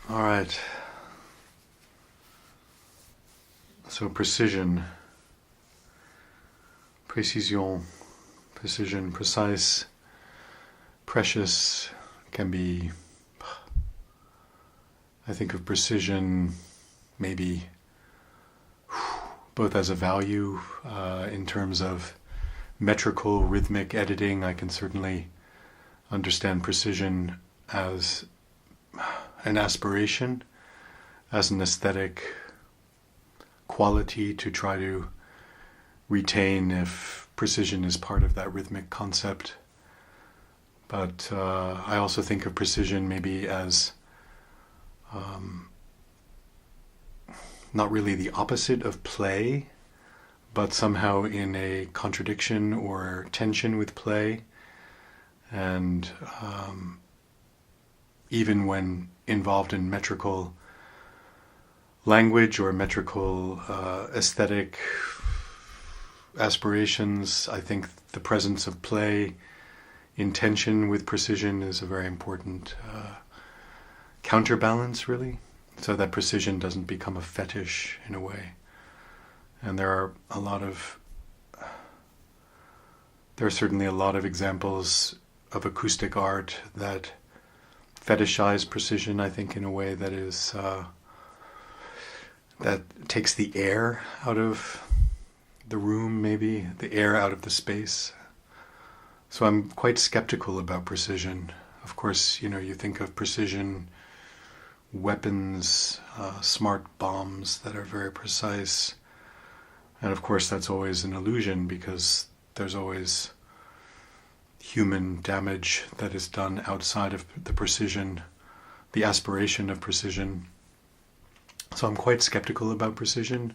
All right. So precision, précision, precision, precise, precious can be, I think of precision maybe both as a value in terms of metrical, rhythmic editing. I can certainly understand precision as an aspiration, as an aesthetic quality to try to retain if precision is part of that rhythmic concept. But I also think of precision maybe as not really the opposite of play, but somehow in a contradiction or tension with play. And even when involved in metrical language or metrical aesthetic aspirations, I think the presence of play in tension with precision is a very important counterbalance, really, so that precision doesn't become a fetish in a way. And there are certainly a lot of examples of acoustic art that fetishize precision, I think, in a way that is that takes the air out of the room, maybe the air out of the space. So I'm quite skeptical about precision. Of course, you think of precision weapons, smart bombs that are very precise. And of course that's always an illusion because there's always human damage that is done outside of the precision, the aspiration of precision. So I'm quite skeptical about precision.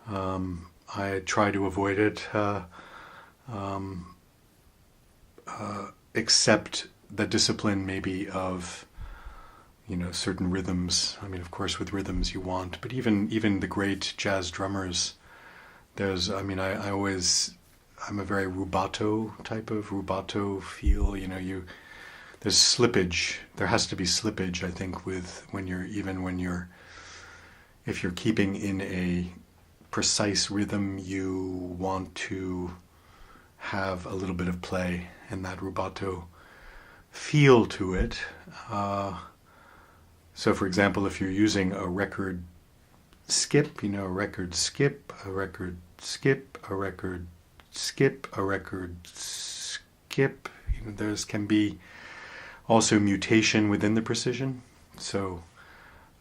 I try to avoid it, except the discipline maybe of certain rhythms. I mean, of course, with rhythms you want, but even the great jazz drummers, I'm a very rubato type of rubato feel. There's slippage. There has to be slippage, I think, if you're keeping in a precise rhythm, you want to have a little bit of play and that rubato feel to it. So, for example, if you're using a record skip, a record skip, a record skip, a record skip, a record skip, there can be also mutation within the precision. So,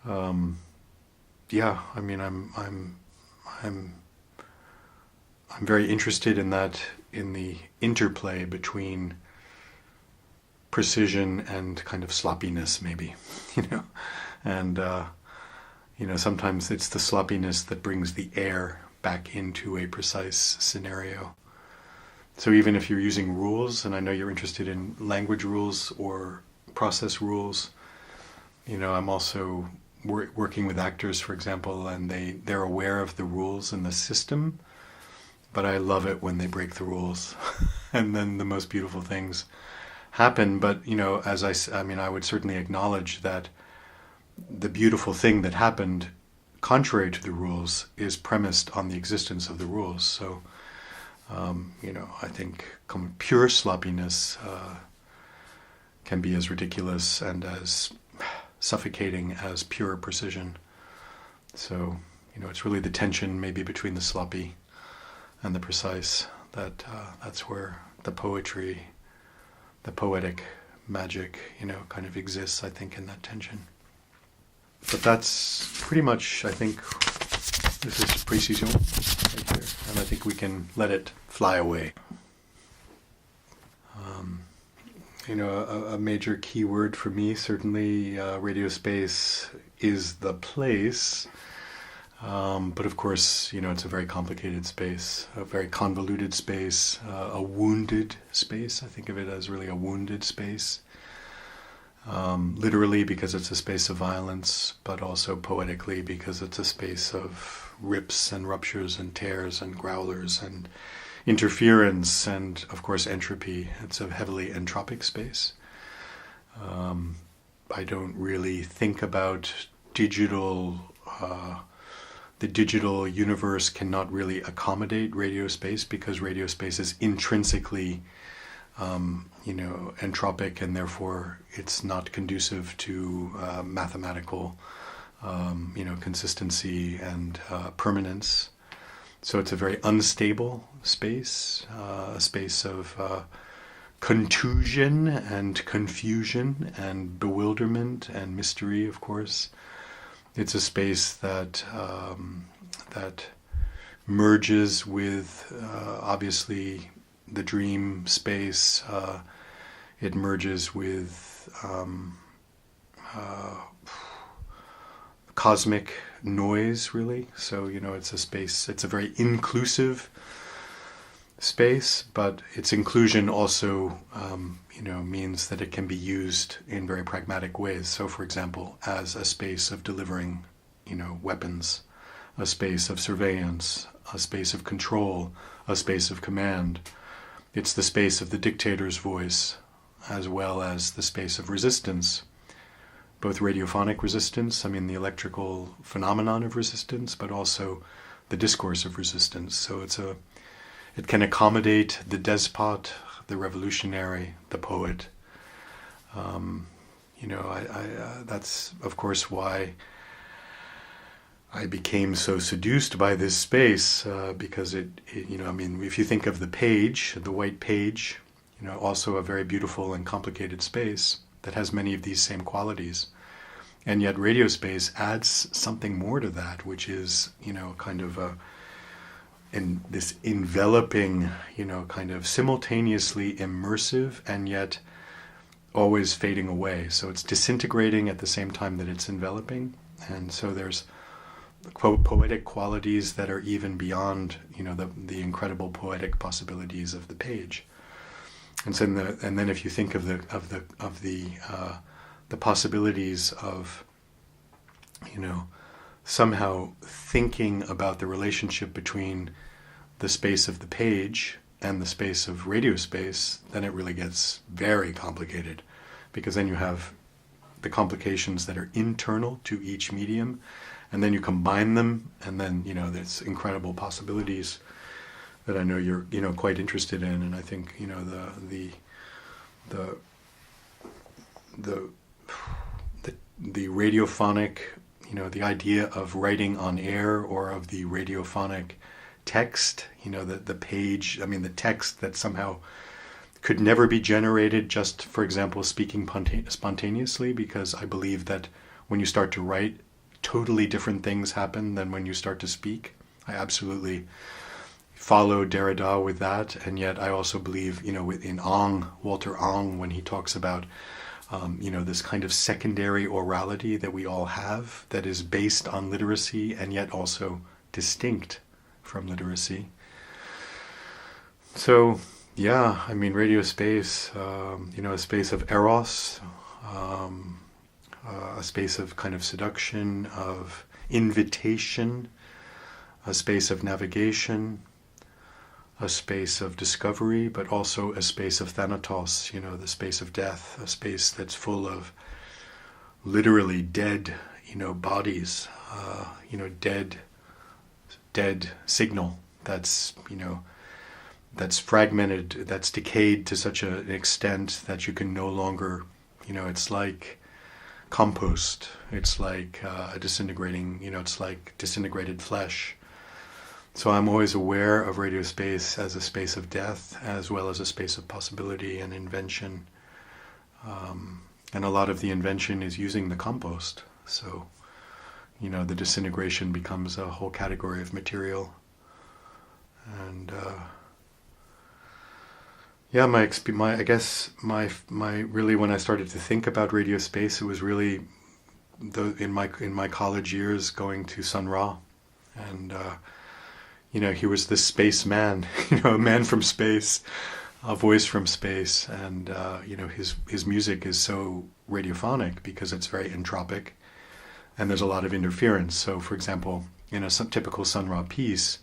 I'm very interested in that, in the interplay between precision and kind of sloppiness, maybe, and sometimes it's the sloppiness that brings the air back into a precise scenario. So even if you're using rules, and I know you're interested in language rules or process rules, I'm also working with actors, for example, and they're aware of the rules in the system, but I love it when they break the rules and then the most beautiful things happen. But I would certainly acknowledge that the beautiful thing that happened contrary to the rules is premised on the existence of the rules. So I think pure sloppiness can be as ridiculous and as suffocating as pure precision. So it's really the tension maybe between the sloppy and the precise that's where the poetry, the poetic magic, kind of exists, I think, in that tension. But that's pretty much, I think, this is précision right here, and I think we can let it fly away. A major key word for me, certainly, radio space is the place. But of course, it's a very complicated space, a very convoluted space, a wounded space. I think of it as really a wounded space. Literally because it's a space of violence, but also poetically because it's a space of rips and ruptures and tears and growlers and interference and, of course, entropy. It's a heavily entropic space. I don't really think about digital. The digital universe cannot really accommodate radio space because radio space is intrinsically, entropic, and therefore it's not conducive to mathematical, consistency and permanence. So it's a very unstable space, a space of contusion and confusion and bewilderment and mystery, of course. It's a space that that merges with, obviously, the dream space. It merges with cosmic noise, really. So, it's a space, it's a very inclusive space, but its inclusion also, means that it can be used in very pragmatic ways. So, for example, as a space of delivering, weapons, a space of surveillance, a space of control, a space of command. It's the space of the dictator's voice, as well as the space of resistance, both radiophonic resistance, the electrical phenomenon of resistance, but also the discourse of resistance. So it can accommodate the despot, the revolutionary, the poet. That's of course why I became so seduced by this space, because if you think of the page, the white page, also a very beautiful and complicated space that has many of these same qualities. And yet radio space adds something more to that, which is, kind of this enveloping, kind of simultaneously immersive and yet always fading away. So it's disintegrating at the same time that it's enveloping. And so there's poetic qualities that are even beyond, the incredible poetic possibilities of the page. And so then if you think of the possibilities of, somehow thinking about the relationship between the space of the page and the space of radio space, then it really gets very complicated, because then you have the complications that are internal to each medium, and then you combine them, and then, there's incredible possibilities that I know you're, quite interested in. And I think, the radiophonic, the idea of writing on air, or of the radiophonic text, the page, the text that somehow could never be generated just, for example, speaking spontaneously, because I believe that when you start to write, totally different things happen than when you start to speak. I absolutely follow Derrida with that, and yet I also believe, in Walter Ong, when he talks about this kind of secondary orality that we all have, that is based on literacy and yet also distinct from literacy. So, yeah, radio space, a space of eros, a space of kind of seduction, of invitation, a space of navigation, a space of discovery, but also a space of thanatos, the space of death, a space that's full of literally dead, bodies, dead signal that's, that's fragmented, that's decayed to such an extent that you can no longer, it's like compost, it's like a disintegrating, it's like disintegrated flesh. So I'm always aware of radio space as a space of death, as well as a space of possibility and invention. And a lot of the invention is using the compost. So, the disintegration becomes a whole category of material. And my really, when I started to think about radio space, it was really in my college years going to Sun Ra, and he was this space man, a man from space, a voice from space, and his music is so radiophonic because it's very entropic, and there's a lot of interference. So, for example, in a typical Sun Ra piece,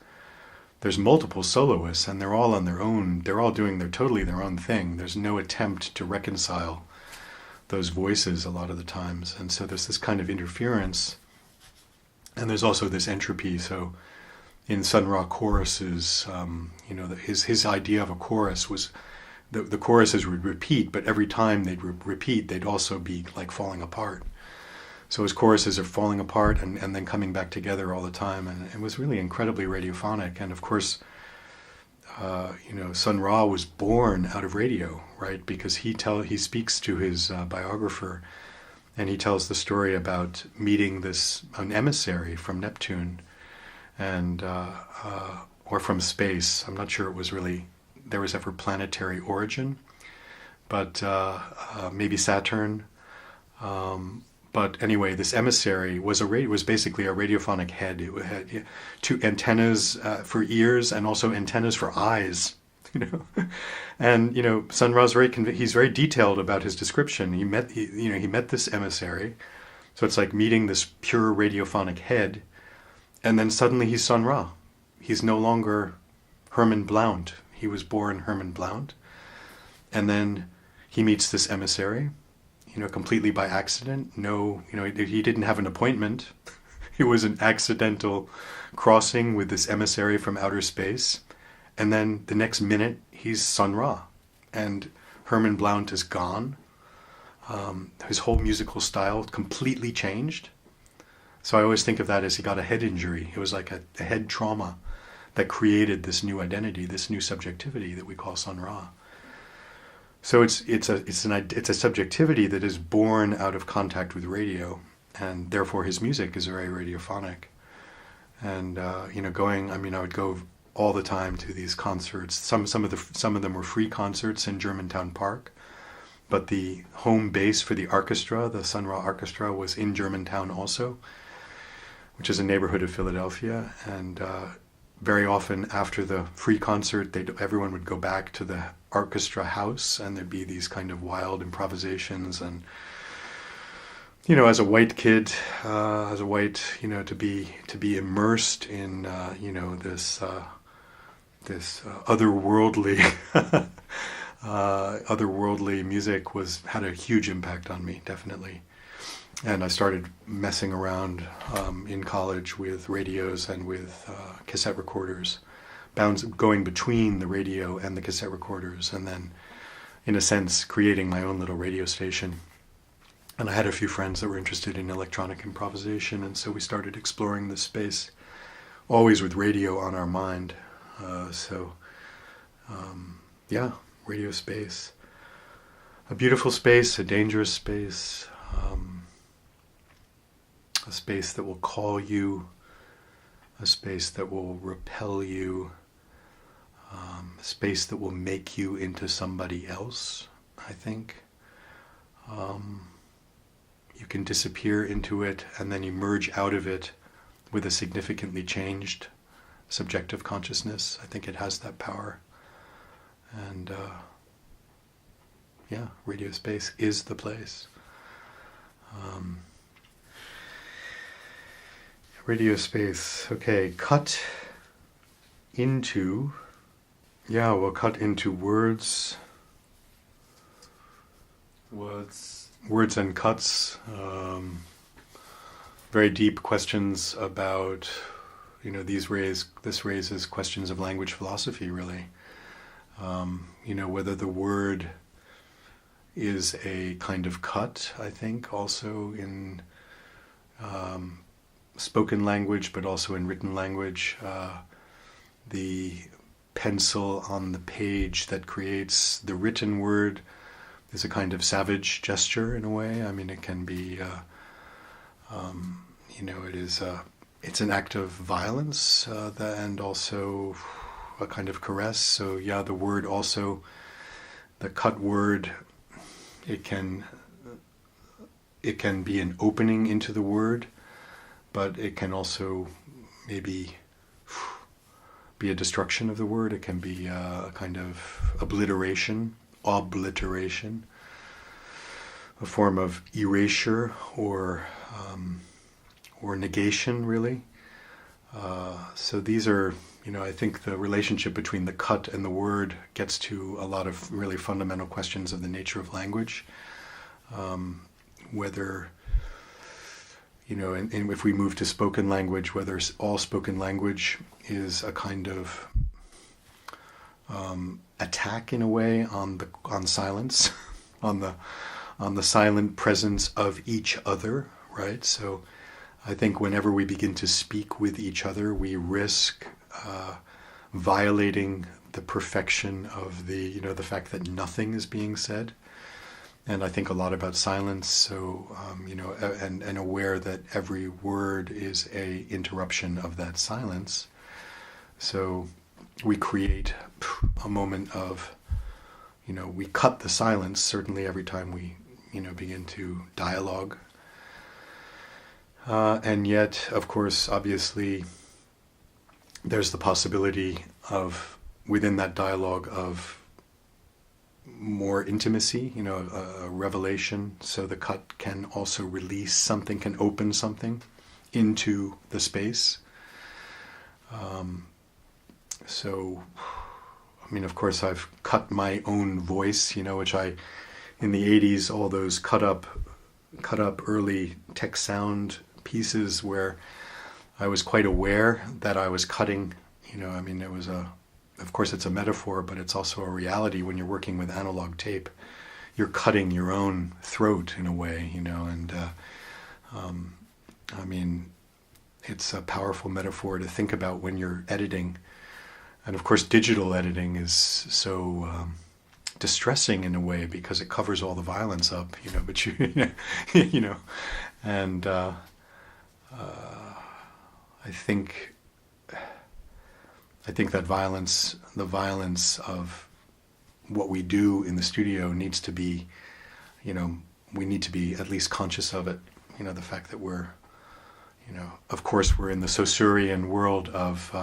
there's multiple soloists, and they're all on their own. They're all doing totally their own thing. There's no attempt to reconcile those voices a lot of the times. And so there's this kind of interference, and there's also this entropy. So in Sun Ra choruses, his idea of a chorus was the choruses would repeat, but every time they'd repeat, they'd also be like falling apart. So his choruses are falling apart and then coming back together all the time, and it was really incredibly radiophonic. And of course, Sun Ra was born out of radio, right? Because he speaks to his biographer, and he tells the story about meeting an emissary from Neptune, and or from space. I'm not sure there was ever planetary origin, but maybe Saturn. But anyway, this emissary was basically a radiophonic head. It had two antennas for ears and also antennas for eyes. And Sun Ra's he's very detailed about his description. He met this emissary, so it's like meeting this pure radiophonic head, and then suddenly he's Sun Ra. He's no longer Herman Blount. He was born Herman Blount, and then he meets this emissary, completely by accident. He didn't have an appointment. It was an accidental crossing with this emissary from outer space. And then the next minute, he's Sun Ra. And Herman Blount is gone. His whole musical style completely changed. So I always think of that as he got a head injury. It was like a head trauma that created this new identity, this new subjectivity that we call Sun Ra. So it's a subjectivity that is born out of contact with radio, and therefore his music is very radiophonic. And I would go all the time to these concerts. Some of them were free concerts in Germantown Park, but the home base for the orchestra, the Sun Ra Orchestra, was in Germantown also, which is a neighborhood of Philadelphia. And very often after the free concert, everyone would go back to the orchestra house, and there'd be these kind of wild improvisations. And as a white kid, to be immersed in this otherworldly otherworldly music had a huge impact on me, definitely. And I started messing around in college with radios and with cassette recorders, going between the radio and the cassette recorders, and then, in a sense, creating my own little radio station. And I had a few friends that were interested in electronic improvisation, and so we started exploring this space, always with radio on our mind. Radio space. A beautiful space, a dangerous space, a space that will call you, a space that will repel you, a space that will make you into somebody else, I think. You can disappear into it and then emerge out of it with a significantly changed subjective consciousness. I think it has that power. And radio space is the place. Radio space. Okay, we'll cut into words. Words and cuts. Very deep questions about, this raises questions of language philosophy, really. Whether the word is a kind of cut, I think, also in spoken language, but also in written language. The pencil on the page that creates the written word is a kind of savage gesture in a way. I mean, it can be, it's an act of violence and also a kind of caress. So the word also, the cut word, it can be an opening into the word, but it can also maybe be a destruction of the word. It can be a kind of obliteration, a form of erasure or negation, really. So these are, I think the relationship between the cut and the word gets to a lot of really fundamental questions of the nature of language. whether, and if we move to spoken language, whether all spoken language is a kind of attack in a way on silence, on the silent presence of each other, right? So I think whenever we begin to speak with each other, we risk violating the perfection of the fact that nothing is being said. And I think a lot about silence, so, and aware that every word is a interruption of that silence. So we create a moment of, we cut the silence, certainly every time we, begin to dialogue. And yet, of course, obviously, there's the possibility of, within that dialogue, of more intimacy, a revelation. So the cut can also release something, can open something into the space. So, of course, I've cut my own voice, which in the 80s, all those cut up early tech sound pieces where I was quite aware that I was cutting, it was of course it's a metaphor, but it's also a reality when you're working with analog tape. You're cutting your own throat in a way, and it's a powerful metaphor to think about when you're editing. And of course digital editing is so distressing in a way because it covers all the violence up, but and I think that violence, the violence of what we do in the studio needs to be, we need to be at least conscious of it. The fact that we're, of course we're in the Saussurean world of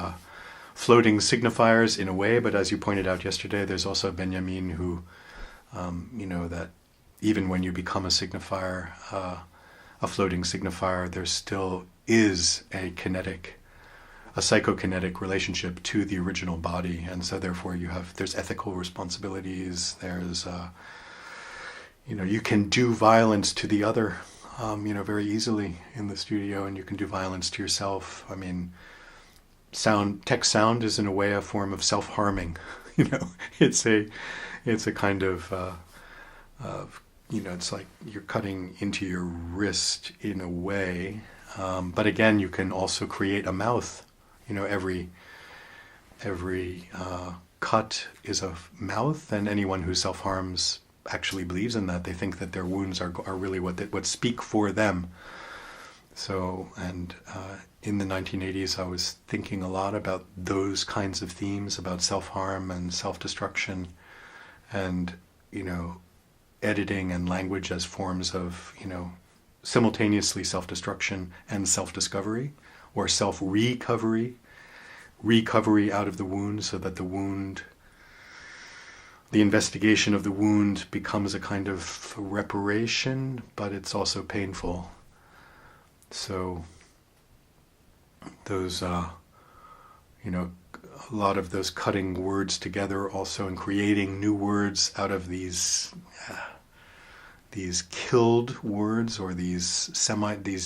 floating signifiers in a way, but as you pointed out yesterday, there's also Benjamin who, that even when you become a signifier, a floating signifier, there still is a psychokinetic relationship to the original body, and so therefore there's ethical responsibilities. There's, you can do violence to the other, very easily in the studio, and you can do violence to yourself. Tech sound is in a way a form of self-harming. It's a kind of it's like you're cutting into your wrist in a way. But again, you can also create a mouth. Every cut is a mouth, and anyone who self-harms actually believes in that. They think that their wounds are really what speak for them. So, and in the 1980s, I was thinking a lot about those kinds of themes, about self-harm and self-destruction, and, editing and language as forms of, simultaneously self-destruction and self-discovery, or self-recovery out of the wound, so that the investigation of the wound becomes a kind of reparation, but it's also painful. So those, a lot of those cutting words together also, and creating new words out of these killed words, or these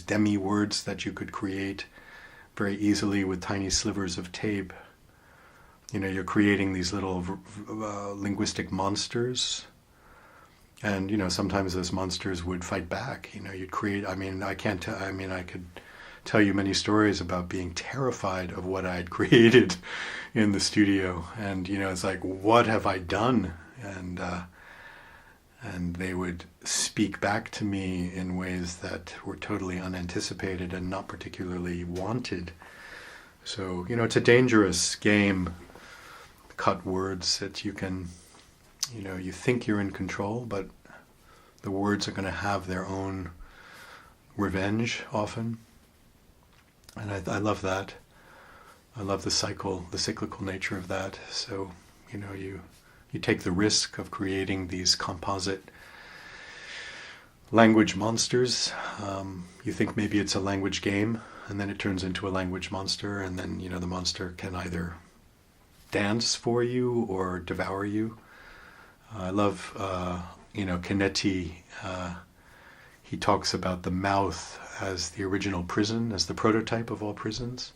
demi words that you could create very easily with tiny slivers of tape. You're creating these little linguistic monsters, and sometimes those monsters would fight back. You'd create. I could tell you many stories about being terrified of what I had created in the studio, and it's like, what have I done? And they would speak back to me in ways that were totally unanticipated and not particularly wanted. So, it's a dangerous game, cut words, that you can, you think you're in control, but the words are going to have their own revenge often. And I love that. I love the cyclical nature of that. So, you take the risk of creating these composite language monsters. You think maybe it's a language game, and then it turns into a language monster, and then, the monster can either dance for you or devour you. I love, Canetti he talks about the mouth as the original prison, as the prototype of all prisons.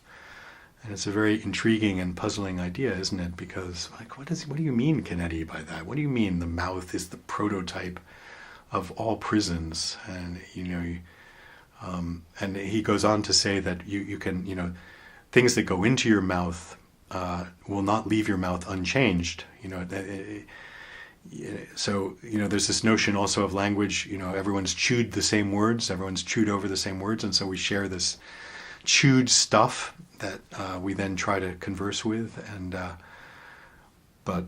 And it's a very intriguing and puzzling idea, isn't it? Because, like, what do you mean, Kennedy, by that? What do you mean the mouth is the prototype of all prisons? And, and he goes on to say that you can, things that go into your mouth will not leave your mouth unchanged. So, there's this notion also of language, everyone's chewed the same words, everyone's chewed over the same words, and so we share this chewed stuff that we then try to converse with, and but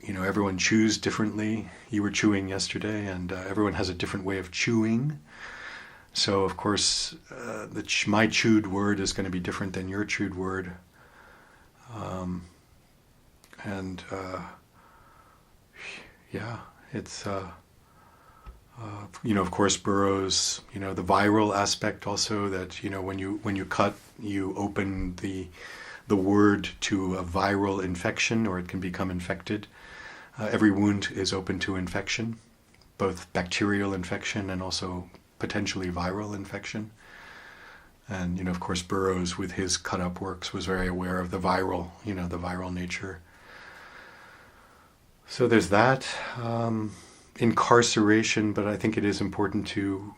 everyone chews differently. You were chewing yesterday, and everyone has a different way of chewing. So of course, my chewed word is going to be different than your chewed word, and it's of course, Burroughs, the viral aspect also, that, when you cut, you open the word to a viral infection, or it can become infected. Every wound is open to infection, both bacterial infection and also potentially viral infection. And, of course, Burroughs, with his cut-up works, was very aware of the viral nature. So there's that. Incarceration, but I think it is important to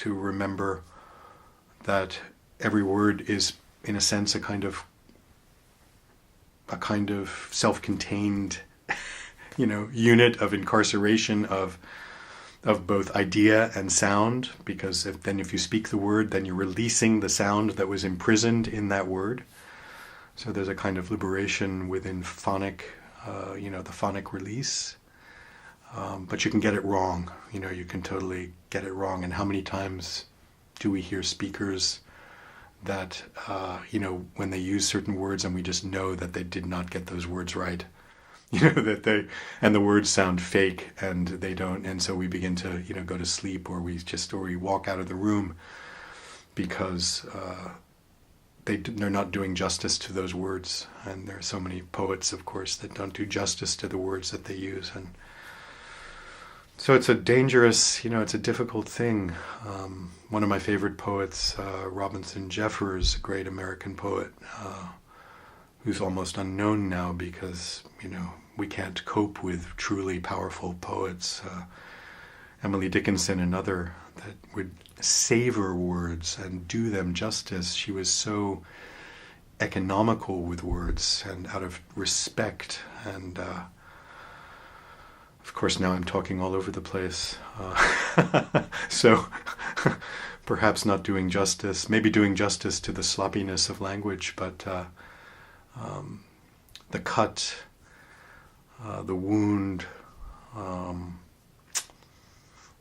remember that every word is, in a sense, a kind of self-contained, unit of incarceration of both idea and sound, because if you speak the word, then you're releasing the sound that was imprisoned in that word. So there's a kind of liberation within phonic, the phonic release. But you can get it wrong. You can totally get it wrong. And how many times do we hear speakers that, when they use certain words and we just know that they did not get those words right, and the words sound fake and they don't, and so we begin to, go to sleep, or we walk out of the room because they're not doing justice to those words. And there are so many poets, of course, that don't do justice to the words that they use. And so it's a dangerous, it's a difficult thing. One of my favorite poets, Robinson Jeffers, a great American poet, who's almost unknown now because, we can't cope with truly powerful poets. Emily Dickinson, another, that would savor words and do them justice. She was so economical with words and out of respect, and of course, now I'm talking all over the place. So perhaps not doing justice, maybe doing justice to the sloppiness of language, but the cut, the wound,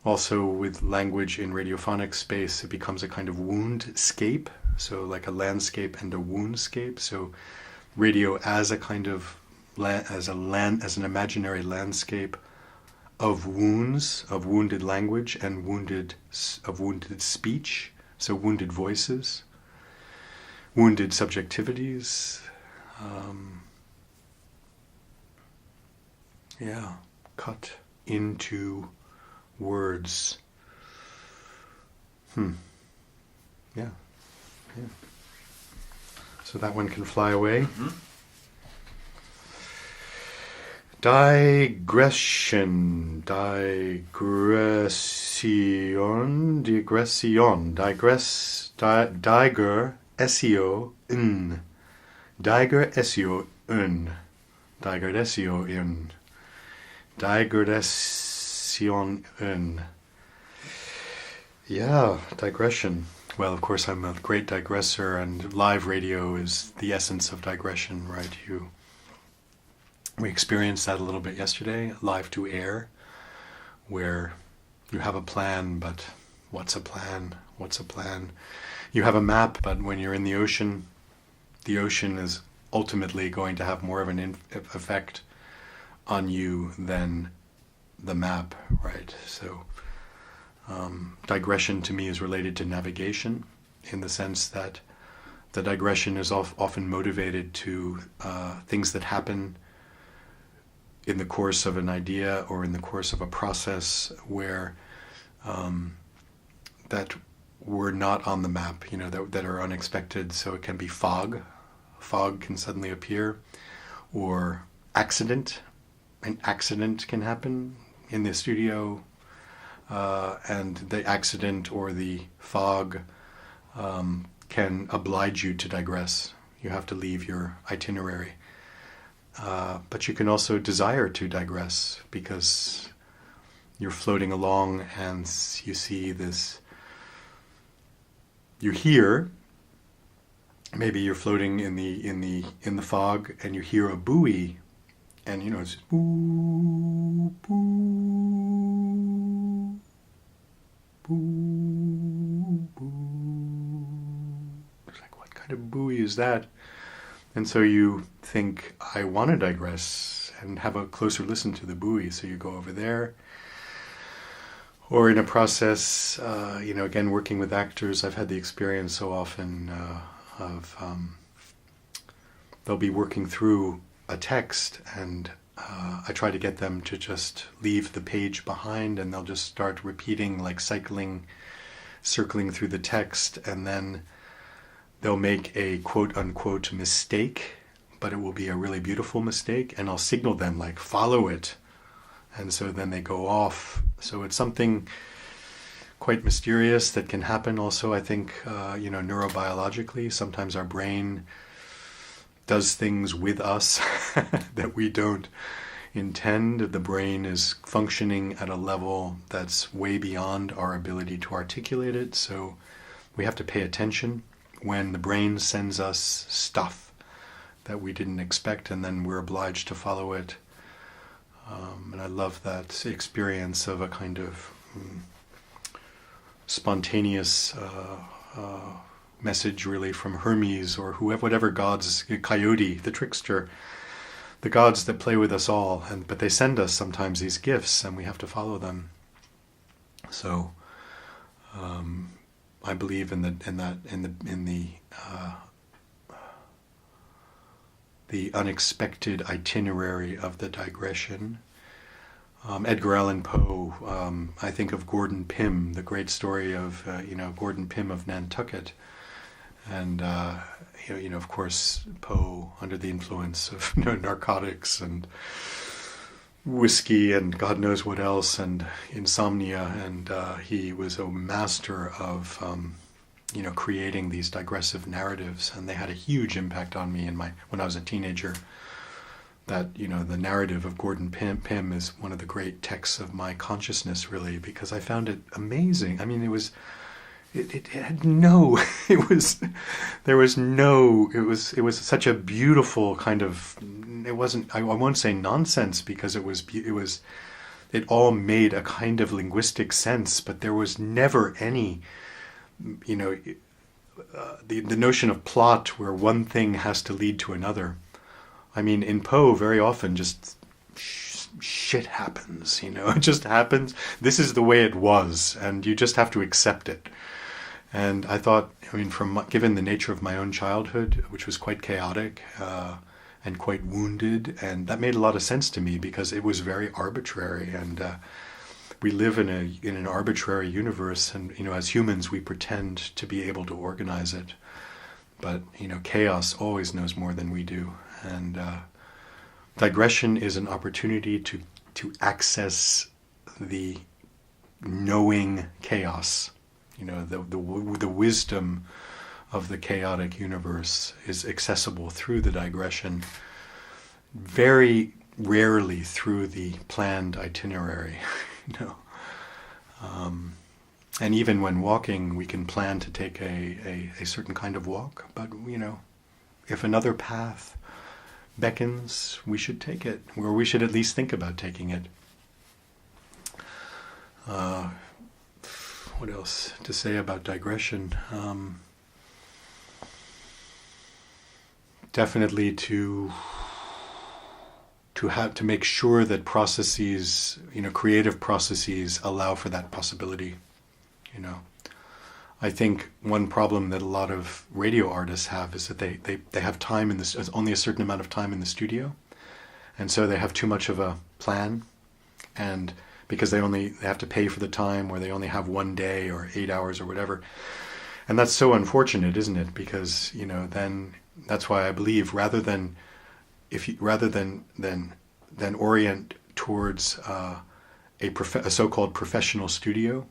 also with language in radiophonic space, it becomes a kind of woundscape, so like a landscape and a woundscape. So radio as a kind of as an imaginary landscape of wounds, of wounded language and wounded speech, so wounded voices, wounded subjectivities. Cut into words. Yeah. So that one can fly away. Mm-hmm. Digression, digression. Yeah, digression. Well, of course, I'm a great digressor, and live radio is the essence of digression, right? We experienced that a little bit yesterday, live to air, where you have a plan, but what's a plan? What's a plan? You have a map, but when you're in the ocean is ultimately going to have more of an effect on you than the map, right? So digression to me is related to navigation, in the sense that the digression is often motivated to things that happen in the course of an idea or in the course of a process where that were not on the map, that are unexpected. So it can be fog. Fog can suddenly appear, or accident. An accident can happen in the studio, and the accident or the fog can oblige you to digress. You have to leave your itinerary. But you can also desire to digress because you're floating along and you see this. You hear. Maybe you're floating in the fog and you hear a buoy, and it's boo boo boo boo. It's like, what kind of buoy is that? And so you think, I want to digress and have a closer listen to the buoy. So you go over there. Or in a process, again, working with actors, I've had the experience so often of they'll be working through a text, and I try to get them to just leave the page behind, and they'll just start repeating, like circling through the text, and then they'll make a quote-unquote mistake, but it will be a really beautiful mistake, and I'll signal them, like, follow it. And so then they go off. So it's something quite mysterious that can happen also, I think, neurobiologically. Sometimes our brain does things with us that we don't intend. The brain is functioning at a level that's way beyond our ability to articulate it. So we have to pay attention when the brain sends us stuff that we didn't expect, and then we're obliged to follow it. And I love that experience of a kind of spontaneous message, really, from Hermes or whatever gods, Coyote, the trickster, the gods that play with us all. But they send us sometimes these gifts, and we have to follow them. So I believe in the unexpected itinerary of the digression. Edgar Allan Poe, I think of Gordon Pym, the great story of Gordon Pym of Nantucket, and of course Poe under the influence of narcotics and whiskey and God knows what else, and insomnia, and he was a master of creating these digressive narratives, and they had a huge impact on me when I was a teenager. That the narrative of Gordon Pym is one of the great texts of my consciousness, really, because I found it amazing. I mean, it was such a beautiful kind of. It wasn't. I won't say nonsense, because it all made a kind of linguistic sense, but there was never any. The notion of plot where one thing has to lead to another. I mean, in Poe, very often just shit happens, it just happens. This is the way it was, and you just have to accept it. And I thought, given the nature of my own childhood, which was quite chaotic and quite wounded, and that made a lot of sense to me, because it was very arbitrary, and we live in an arbitrary universe, and as humans we pretend to be able to organize it, but chaos always knows more than we do, and digression is an opportunity to access the knowing chaos. The wisdom of the chaotic universe is accessible through the digression, very rarely through the planned itinerary. And even when walking, we can plan to take a certain kind of walk, but if another path beckons, we should take it, or we should at least think about taking it. What else to say about digression? Definitely to make sure that processes, creative processes, allow for that possibility. I think one problem that a lot of radio artists have is that they have time only a certain amount of time in the studio, and so they have too much of a plan, and because they have to pay for the time, or they only have one day or 8 hours or whatever. And that's so unfortunate, isn't it? Because, then that's why I believe rather than orient towards a so-called professional studio,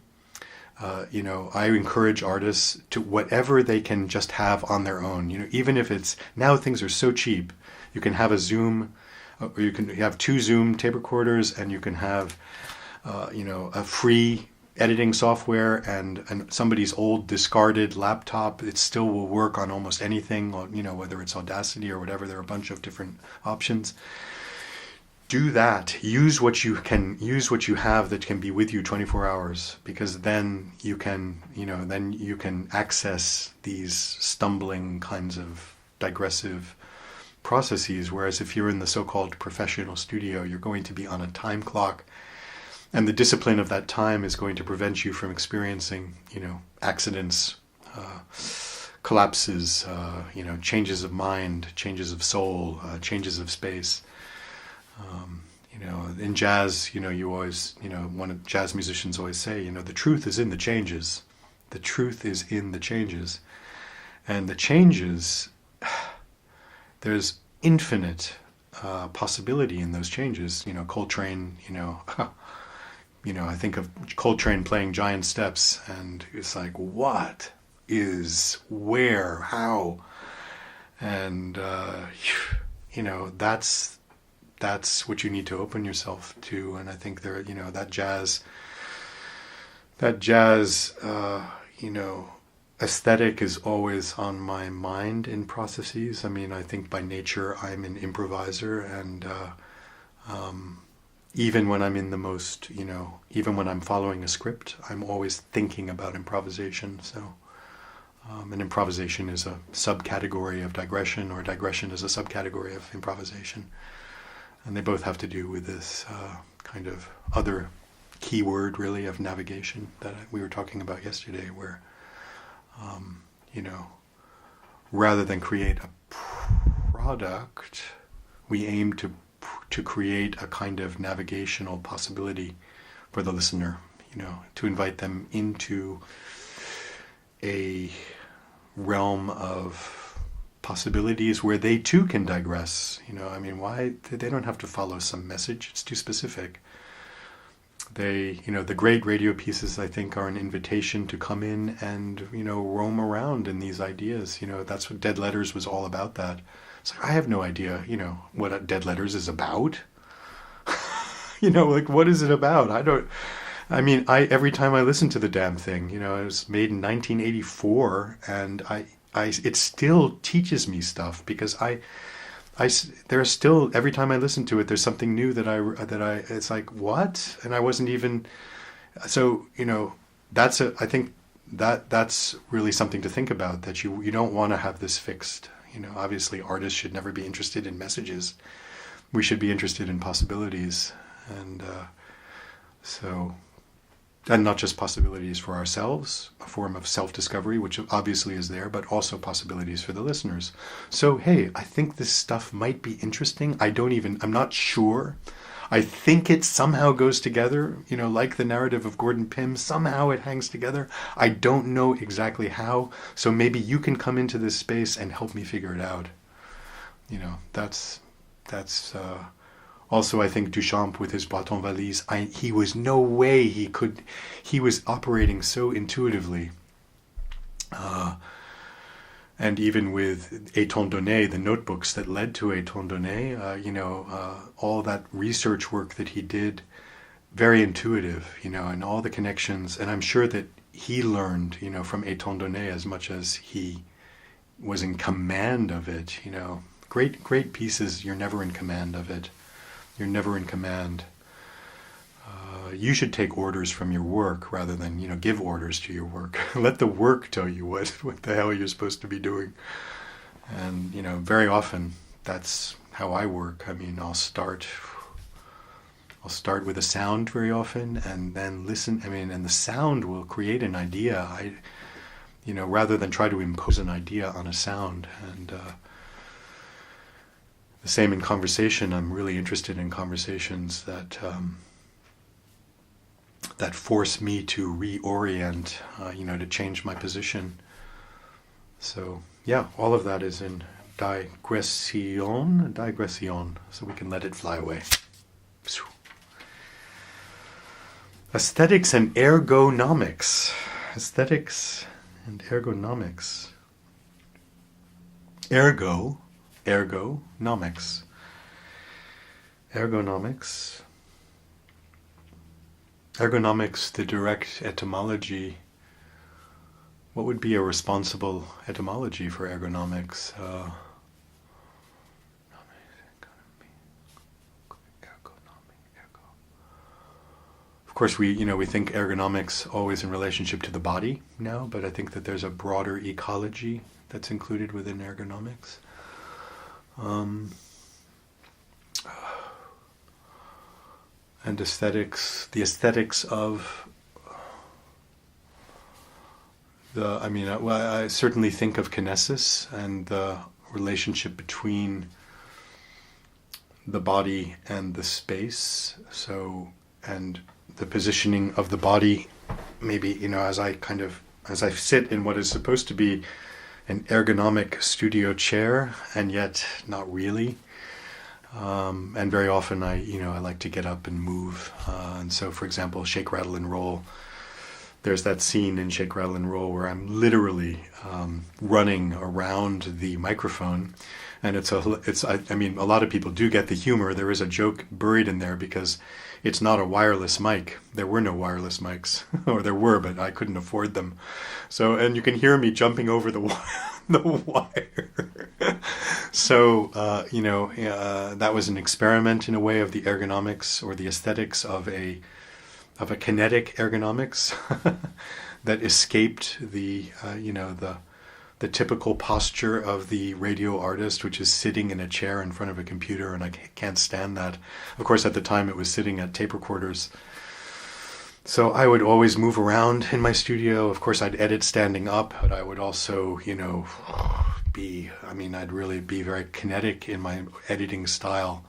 I encourage artists to whatever they can just have on their own. Even if it's, now things are so cheap, you can have a Zoom, or you can have 2 Zoom tape recorders, and you can have, a free editing software and somebody's old discarded laptop. It still will work on almost anything, whether it's Audacity or whatever. There are a bunch of different options. Do that. Use what you have that can be with you 24 hours, because then you can access these stumbling kinds of digressive processes. Whereas if you're in the so-called professional studio, you're going to be on a time clock, and the discipline of that time is going to prevent you from experiencing, accidents, collapses, changes of mind, changes of soul, changes of space. In jazz, you always, one of jazz musicians always say, the truth is in the changes. The truth is in the changes. And the changes, there's infinite possibility in those changes. Coltrane, I think of Coltrane playing Giant Steps, and it's like, what is, where, how? And, that's what you need to open yourself to. And I think there, that jazz, aesthetic is always on my mind in processes. I mean, I think by nature I'm an improviser, and even when I'm in the most, even when I'm following a script, I'm always thinking about improvisation. So, and improvisation is a subcategory of digression, or digression is a subcategory of improvisation. And they both have to do with this kind of other keyword, really, of navigation that we were talking about yesterday, where, rather than create a product, we aim to create a kind of navigational possibility for the listener, to invite them into a realm of possibilities where they too can digress. Why? They don't have to follow some message. It's too specific. The great radio pieces, I think, are an invitation to come in and, roam around in these ideas. That's what Dead Letters was all about. That it's like, I have no idea, what Dead Letters is about. What is it about? Every time I listen to the damn thing, it was made in 1984, and it still teaches me stuff, because there are still, every time I listen to it, there's something new that it's like, what? And I wasn't even, so, I think that's really something to think about, that you don't want to have this fixed. Obviously artists should never be interested in messages. We should be interested in possibilities. And and not just possibilities for ourselves, a form of self-discovery, which obviously is there, but also possibilities for the listeners. So, hey, I think this stuff might be interesting. I'm not sure. I think it somehow goes together, like the narrative of Gordon Pym, somehow it hangs together. I don't know exactly how, so maybe you can come into this space and help me figure it out. That's also, I think Duchamp with his Bâton Valise, he was no way he was operating so intuitively. And even with Étant Donné, the notebooks that led to Étant Donné, all that research work that he did, very intuitive, and all the connections. And I'm sure that he learned, from Étant Donné as much as he was in command of it, Great pieces, you're never in command of it. You're never in command. You should take orders from your work rather than, give orders to your work. Let the work tell you what the hell you're supposed to be doing. And, very often that's how I work. I'll start with a sound very often, and then listen. And the sound will create an idea. Rather than try to impose an idea on a sound. And the same in conversation. I'm really interested in conversations that that force me to reorient, to change my position. So yeah, all of that is in digression, so we can let it fly away. Aesthetics and ergonomics. Aesthetics and ergonomics. Ergonomics. Ergonomics. Ergonomics, the direct etymology. What would be a responsible etymology for ergonomics? Of course, we think ergonomics always in relationship to the body now, but I think that there's a broader ecology that's included within ergonomics. And aesthetics, the aesthetics of I certainly think of kinesis and the relationship between the body and the space. So, and the positioning of the body, maybe, as I sit in what is supposed to be an ergonomic studio chair, and yet not really. And very often I like to get up and move. And so, for example, Shake, Rattle, and Roll. There's that scene in Shake, Rattle, and Roll where I'm literally running around the microphone. And a lot of people do get the humor. There is a joke buried in there because it's not a wireless mic. There were no wireless mics, or there were, but I couldn't afford them. So, and you can hear me jumping over the wire. So, that was an experiment in a way of the ergonomics or the aesthetics of a kinetic ergonomics that escaped the typical posture of the radio artist, which is sitting in a chair in front of a computer, and I can't stand that. Of course, at the time it was sitting at tape recorders. So I would always move around in my studio. Of course, I'd edit standing up, but I would also, I'd really be very kinetic in my editing style.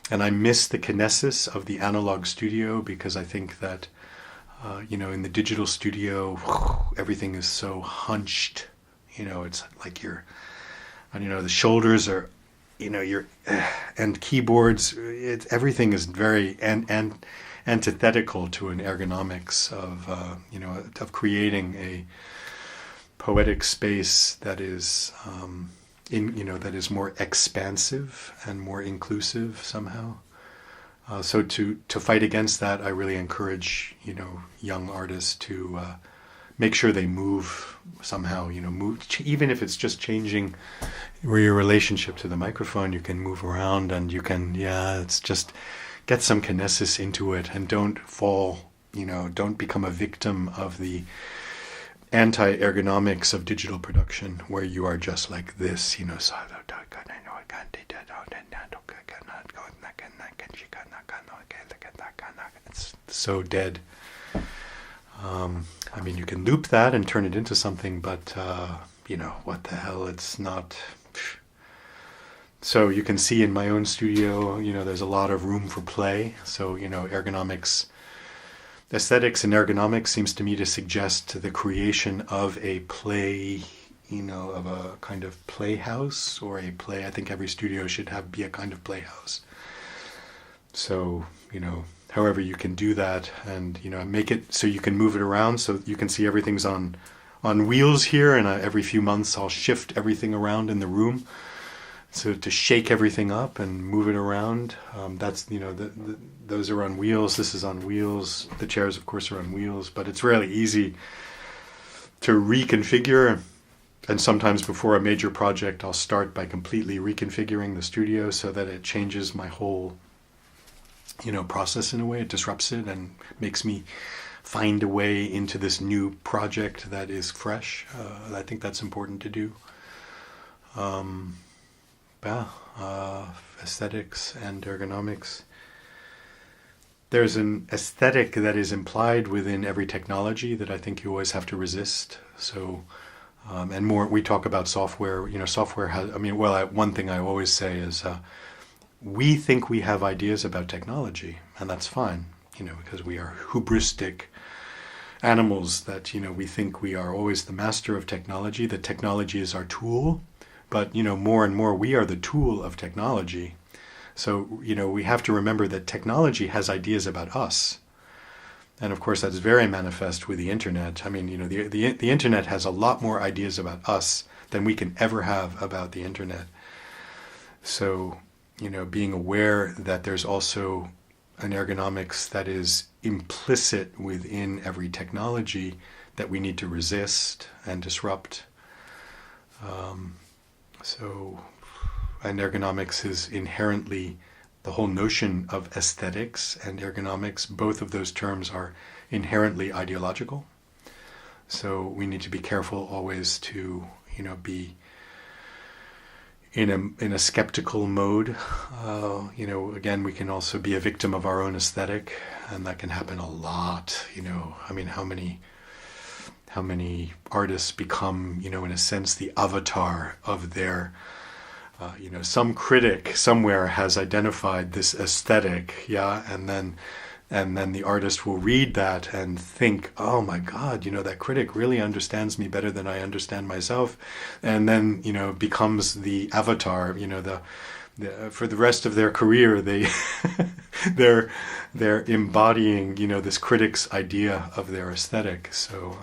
And I miss the kinesis of the analog studio because I think that, in the digital studio, everything is so hunched. It's like the shoulders are, and keyboards, everything is very antithetical to an ergonomics of creating a poetic space that is, that is more expansive and more inclusive somehow. So to fight against that, I really encourage, young artists to make sure they move somehow, even if it's just changing your relationship to the microphone. You can move around and you can, it's just get some kinesis into it, and don't fall, don't become a victim of the anti-ergonomics of digital production where you are just like this, it's so dead. You can loop that and turn it into something, but, what the hell, it's not. So you can see in my own studio, there's a lot of room for play. So, ergonomics, aesthetics and ergonomics seems to me to suggest the creation of a play, of a kind of playhouse or a play. I think every studio should be a kind of playhouse. So, however you can do that, and make it so you can move it around, so you can see everything's on wheels here, and every few months I'll shift everything around in the room, so to shake everything up and move it around. That's those are on wheels. This is on wheels. The chairs, of course, are on wheels, but it's really easy to reconfigure. And sometimes before a major project, I'll start by completely reconfiguring the studio so that it changes my whole process in a way. It disrupts it and makes me find a way into this new project that is fresh. I think that's important to do. Aesthetics and ergonomics. There's an aesthetic that is implied within every technology that I think you always have to resist. So, and more, we talk about software. Software has, one thing I always say is, we think we have ideas about technology, and that's fine. because we are hubristic animals that, we think we are always the master of technology, that technology is our tool, but, more and more we are the tool of technology. So, we have to remember that technology has ideas about us. And of course, that's very manifest with the internet. I mean, the internet has a lot more ideas about us than we can ever have about the internet. So, being aware that there's also an ergonomics that is implicit within every technology that we need to resist and disrupt. And ergonomics is inherently the whole notion of aesthetics and ergonomics. Both of those terms are inherently ideological. So we need to be careful always to, be in a skeptical mode. Again, we can also be a victim of our own aesthetic, and that can happen a lot. I mean, how many artists become, in a sense, the avatar of their, some critic somewhere has identified this aesthetic, and then the artist will read that and think, oh my God, that critic really understands me better than I understand myself, and then, becomes the avatar, for the rest of their career, they're embodying, this critic's idea of their aesthetic. So,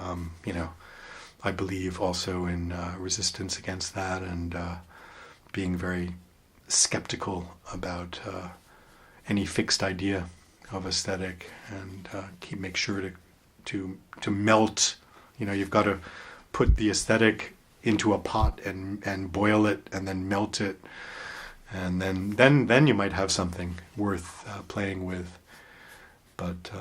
I believe also in resistance against that, and being very skeptical about any fixed idea of aesthetic, and make sure to melt. You've got to put the aesthetic into a pot and boil it and then melt it, and then you might have something worth playing with. But